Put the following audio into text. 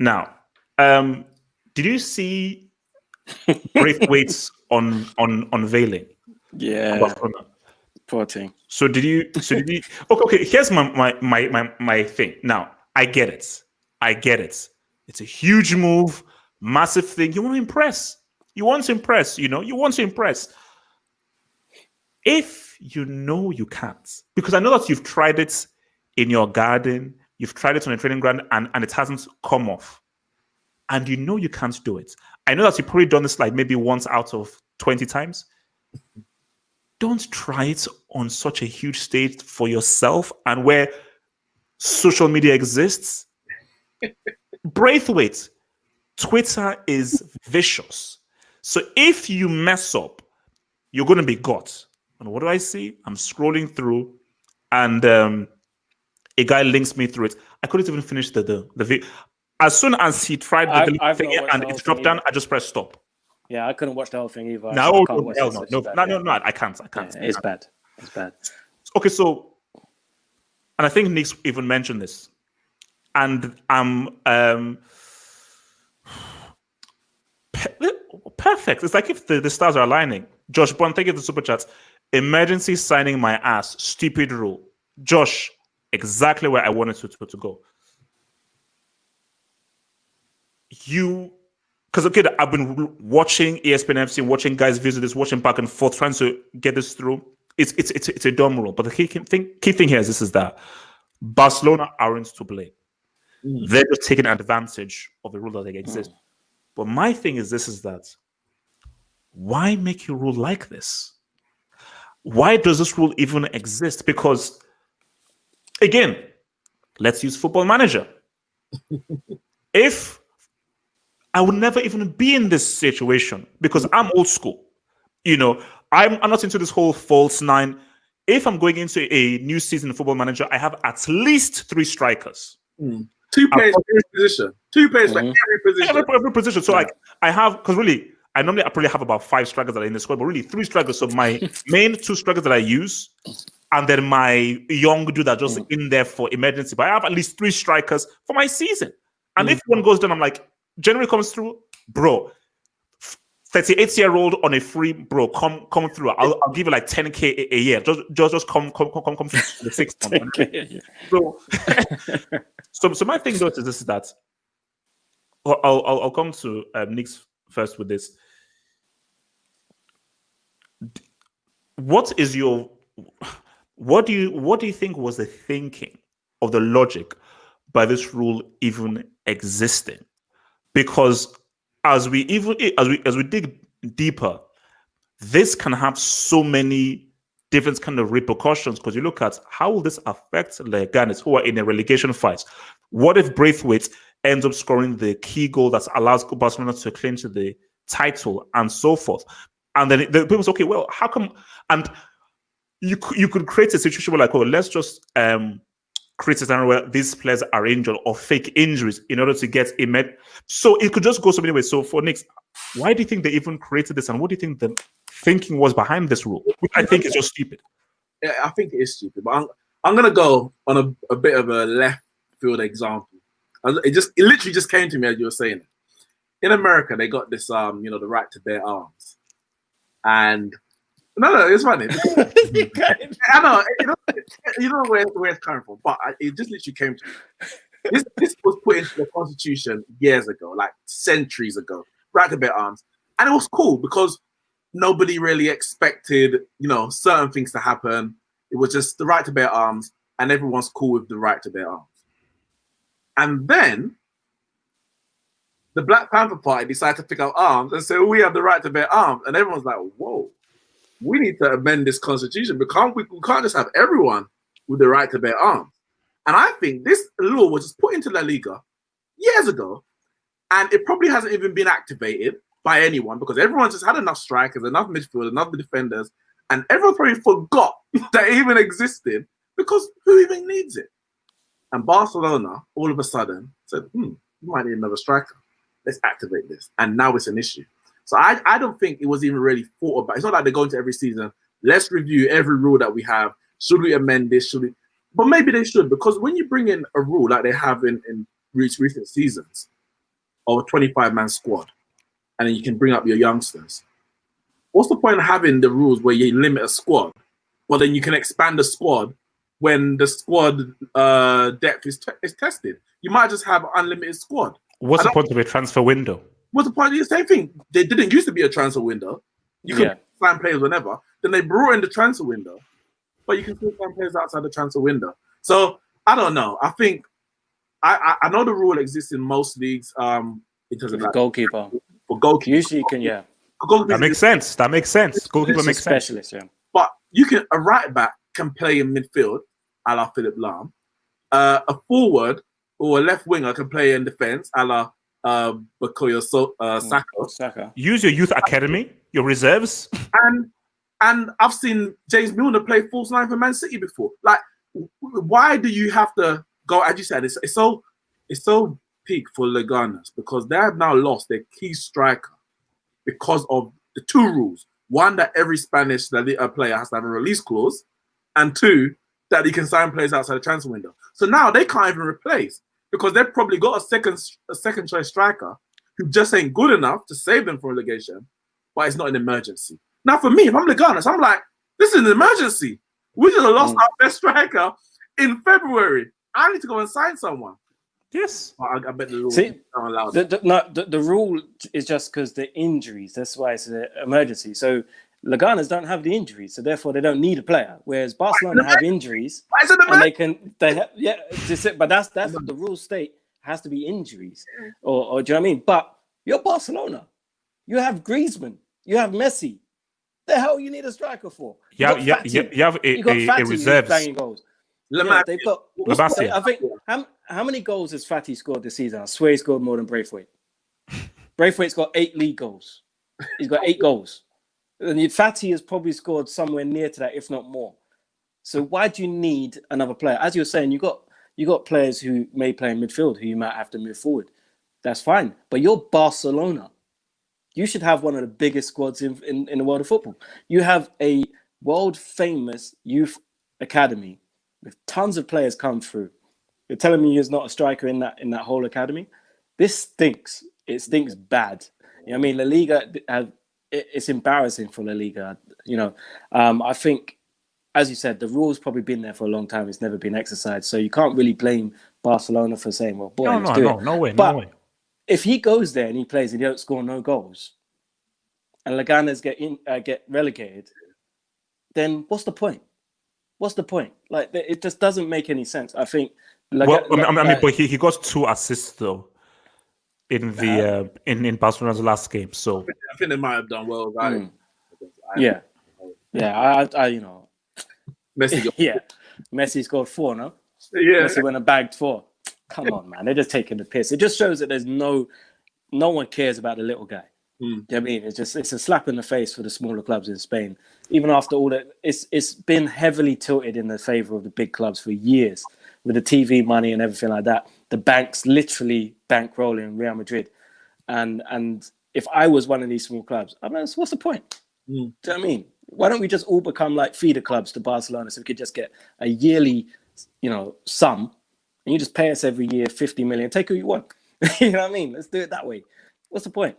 Now, did you see Braithwaite's unveiling? Yeah. Poor thing. So did you? Okay. Here's my thing. Now, I get it. It's a huge move, massive thing. You want to impress. You want to impress. If you know you can't, because I know that you've tried it in your garden, you've tried it on a training ground, and it hasn't come off, and you know you can't do it. I know that you've probably done this like maybe once out of 20 times. Don't try it on such a huge stage for yourself and where social media exists. Braithwaite, Twitter is vicious. So if you mess up, you're going to be got. And what do I see? I'm scrolling through, and a guy links me through it. I couldn't even finish the video. As soon as he tried the thing and it dropped down, I just pressed stop. Yeah, I couldn't watch the whole thing either. No, I can't. Yeah, it's bad. Okay, so, and I think Neeks even mentioned this, and perfect. It's like if the stars are aligning. Josh Bond, thank you for the super chats. Emergency signing my ass. Stupid rule. Josh, exactly where I wanted to go. Because okay, I've been watching ESPN FC, watching guys visit this, watching back and forth, trying to get this through. It's a dumb rule. But the key thing here is that Barcelona aren't to blame. They're just taking advantage of the rule that they exist. But my thing is that why make a rule like this? Why does this rule even exist? Because again, let's use Football Manager. If I would never even be in this situation because I'm old school. I'm not into this whole false nine. If I'm going into a new season of Football Manager, I have at least 3 strikers. 2 players for every position. 2 players for every position. Every position. So I have, because really, I probably have about 5 strikers that are in the squad, but really 3 strikers. So my main 2 strikers that I use, and then my young dude that just in there for emergency. But I have at least 3 strikers for my season. And if one goes down, I'm like, January comes through, bro. 38-year-old on a free, bro. Come through. I'll give you like 10K a year. Just come through the 6th month. So my thing though is this: is that I'll come to Neeks first with this. What do you think was the thinking of the logic by this rule even existing? Because as we dig deeper, this can have so many different kind of repercussions. Because you look at how will this affect Leganes who are in a relegation fight? What if Braithwaite ends up scoring the key goal that allows Barcelona to clinch the title and so forth? And then the people say, okay, well, how come? And you could create a situation where, like, well, let's just create a scenario where these players are injured or fake injuries in order to get a med. So it could just go so many ways. So for Neeks, why do you think they even created this, and what do you think the thinking was behind this rule? Which I think is just stupid. Yeah, I think it is stupid, but I'm gonna go on a bit of a left field example. It literally just came to me as you were saying it. In America, they got this the right to bear arms, and no, it's funny. I know you know where it's coming from, but it just literally came to me. This was put into the Constitution years ago, like centuries ago, right to bear arms, and it was cool because nobody really expected, certain things to happen. It was just the right to bear arms, and everyone's cool with the right to bear arms. And then the Black Panther Party decided to pick up arms and say, we have the right to bear arms. And everyone's like, whoa, we need to amend this constitution. We can't just have everyone with the right to bear arms. And I think this law was just put into La Liga years ago, and it probably hasn't even been activated by anyone because everyone's just had enough strikers, enough midfielders, enough defenders, and everyone probably forgot that it even existed because who even needs it? And Barcelona, all of a sudden, said, we might need another striker. Let's activate this. And now it's an issue. So I don't think it was even really thought about. It's not like they go into every season, let's review every rule that we have. Should we amend this? Should we? But maybe they should, because when you bring in a rule like they have in recent seasons, of a 25-man squad, and then you can bring up your youngsters. What's the point of having the rules where you limit a squad, but then you can expand the squad when the squad depth is tested? You might just have an unlimited squad. What's the point of a transfer window? What's the point of the same thing? They didn't used to be a transfer window. You could sign players whenever. Then they brought in the transfer window, but you can still sign players outside the transfer window. So I don't know. I think I know the rule exists in most leagues. In terms of like, goalkeeper. For goalkeeper, Usually you can, That makes sense. That makes sense. Goalkeeper makes sense. Specialist, yeah. But you can a right back can play in midfield, a la Philip Lahm. A forward or a left winger can play in defense, a la Bukayo Saka. Use your youth academy, your reserves. And I've seen James Milner play false nine for Man City before. Like, why do you have to go? As you said, it's so peak for Leganes because they have now lost their key striker because of the two rules: one, that every Spanish player has to have a release clause, and two, that he can sign players outside the transfer window. So now they can't even replace because they've probably got a second choice striker who just ain't good enough to save them from relegation, but it's not an emergency. Now for me, if I'm Leganes, I'm like, this is an emergency. We just lost our best striker in February. I need to go and sign someone. Yes. I bet the rule don't allow the rule is just because the injuries. That's why it's an emergency. So Leganes don't have the injuries, so therefore they don't need a player. Whereas Barcelona have injuries, and but that's what the rules state has to be injuries, or do you know what I mean? But you're Barcelona, you have Griezmann, you have Messi. The hell you need a striker for? You have a reserves. Banging goals. They've got. I think how many goals has Fati scored this season? I swear he scored more than Braithwaite. Braithwaite's got 8 league goals. He's got 8 goals. And Fati has probably scored somewhere near to that, if not more. So why do you need another player? As you're saying, you got players who may play in midfield who you might have to move forward. That's fine. But you're Barcelona. You should have one of the biggest squads in the world of football. You have a world famous youth academy with tons of players come through. You're telling me there's not a striker in that whole academy? This stinks. It stinks bad. You know what I mean? La Liga it's embarrassing for La Liga. You know, I think, as you said, the rule's probably been there for a long time. It's never been exercised. So you can't really blame Barcelona for saying, well, boy, let's do it. No way. If he goes there and he plays and he don't score no goals, and Leganes get relegated, then what's the point? What's the point? Like, it just doesn't make any sense. I think. But he got 2 assists though in the in Barcelona's last game. So I think they might have done well. Yeah, I you know, Messi. Messi scored 4. No, Yeah, Messi went and bagged 4. Come on, man, they're just taking the piss. It just shows that there's no one cares about the little guy. You know what I mean? It's a slap in the face for the smaller clubs in Spain. Even after all that, it's been heavily tilted in the favor of the big clubs for years with the TV money and everything like that. The banks literally bankrolling Real Madrid, and if I was one of these small clubs, I mean, what's the point? Do you know what I mean? Why don't we just all become like feeder clubs to Barcelona so we could just get a yearly, sum, and you just pay us every year 50 million, take who you want. You know what I mean? Let's do it that way. What's the point?